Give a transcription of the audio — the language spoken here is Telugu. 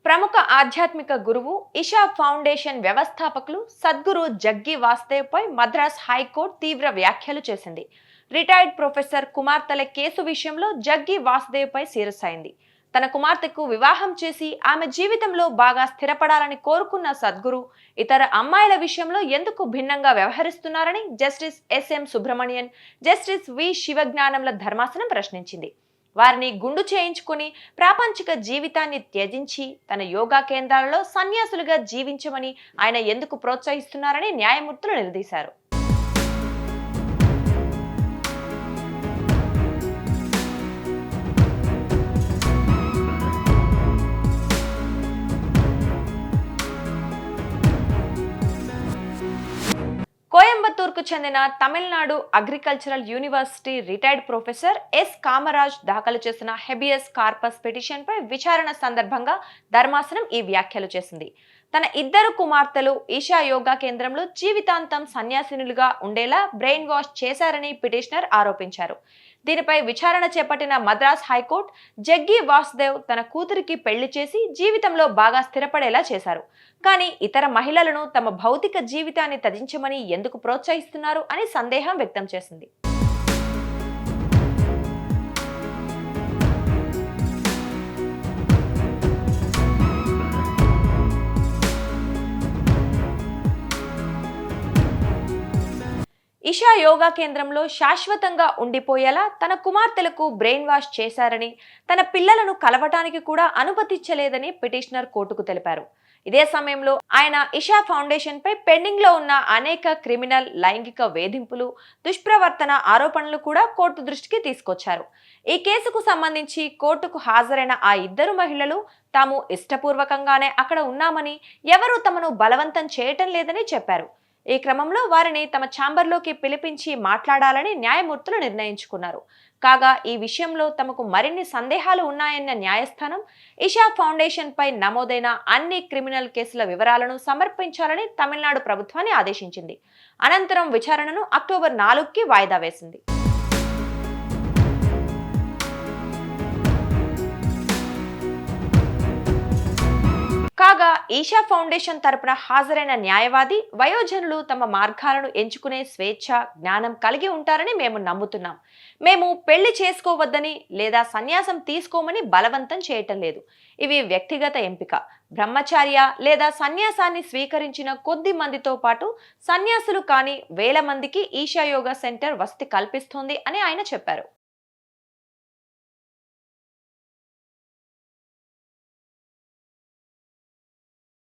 ప్రముఖ ఆధ్యాత్మిక గురువు ఇషా ఫౌండేషన్ వ్యవస్థాపకులు సద్గురు జగ్గి వాసుదేవ్ పై మద్రాస్ హైకోర్టు తీవ్ర వ్యాఖ్యలు చేసింది. రిటైర్డ్ ప్రొఫెసర్ కుమార్తెల కేసు విషయంలో జగ్గి వాసుదేవ్ పై సీరియస్ అయింది. తన కుమార్తెకు వివాహం చేసి ఆమె జీవితంలో బాగా స్థిరపడాలని కోరుకున్న సద్గురు ఇతర అమ్మాయిల విషయంలో ఎందుకు భిన్నంగా వ్యవహరిస్తున్నారని జస్టిస్ ఎస్ఎం సుబ్రమణియన్, జస్టిస్ వి శివజ్ఞానంల ధర్మాసనం ప్రశ్నించింది. వారిని గుండు చేయించుకుని ప్రాపంచిక జీవితాన్ని త్యజించి తన యోగా కేంద్రాలలో సన్యాసులుగా జీవించమని ఆయన ఎందుకు ప్రోత్సహిస్తున్నారని న్యాయమూర్తులు నిలదీశారు. కోయంబత్తూర్కు చెందిన Tamil Nadu agricultural university retired professor S Kamaraj దాఖలు చేసిన హెబియస్ కార్పస్ పిటిషన్పై విచారణ సందర్భంగా ధర్మాసనం ఈ వ్యాఖ్యలు చేసింది. తన ఇద్దరు కుమార్తెలు ఈషా యోగా కేంద్రంలో జీవితాంతం సన్యాసినులుగా ఉండేలా బ్రెయిన్ వాష్ చేశారని పిటిషనర్ ఆరోపించారు. దీనిపై విచారణ చేపట్టిన మద్రాస్ హైకోర్టు జగ్గి వాసుదేవ్ తన కూతురికి పెళ్లి చేసి జీవితంలో బాగా స్థిరపడేలా చేశారు. కానీ ఇతర మహిళలను తమ భౌతిక జీవితాన్ని త్యజించమని ఎందుకు ప్రోత్సహిస్తున్నారు అని సందేహం వ్యక్తం చేసింది. ఇషా యోగా కేంద్రంలో శాశ్వతంగా ఉండిపోయేలా తన కుమార్తెలకు బ్రెయిన్ వాష్ చేశారని, తన పిల్లలను కలవటానికి కూడా అనుమతించలేదని పిటిషనర్ కోర్టుకు తెలిపారు. ఇదే సమయంలో ఆయన ఇషా ఫౌండేషన్ పై పెండింగ్ లో ఉన్న అనేక క్రిమినల్, లైంగిక వేధింపులు, దుష్ప్రవర్తన ఆరోపణలు కూడా కోర్టు దృష్టికి తీసుకొచ్చారు. ఈ కేసుకు సంబంధించి కోర్టుకు హాజరైన ఆ ఇద్దరు మహిళలు తాము ఇష్టపూర్వకంగానే అక్కడ ఉన్నామని, ఎవరూ తమను బలవంతం చేయటం లేదని చెప్పారు. ఈ క్రమంలో వారిని తమ ఛాంబర్లోకి పిలిపించి మాట్లాడాలని న్యాయమూర్తులు నిర్ణయించుకున్నారు. కాగా ఈ విషయంలో తమకు మరిన్ని సందేహాలు ఉన్నాయన్న న్యాయస్థానం ఇషా ఫౌండేషన్ పై నమోదైన అన్ని క్రిమినల్ కేసుల వివరాలను సమర్పించాలని తమిళనాడు ప్రభుత్వాన్ని ఆదేశించింది. అనంతరం విచారణను అక్టోబర్ 4కి వాయిదా వేసింది. కాగా ఈషా ఫౌండేషన్ తరపున హాజరైన న్యాయవాది, వయోజనులు తమ మార్గాలను ఎంచుకునే స్వేచ్ఛ, జ్ఞానం కలిగి ఉంటారని మేము నమ్ముతున్నాం. మేము పెళ్లి చేసుకోవద్దని లేదా సన్యాసం తీసుకోమని బలవంతం చేయటం లేదు. ఇవి వ్యక్తిగత ఎంపిక. బ్రహ్మచార్య లేదా సన్యాసాన్ని స్వీకరించిన కొద్ది మందితో పాటు సన్యాసులు కాని వేల మందికి ఈషా యోగా సెంటర్ వసతి కల్పిస్తోంది అని ఆయన చెప్పారు.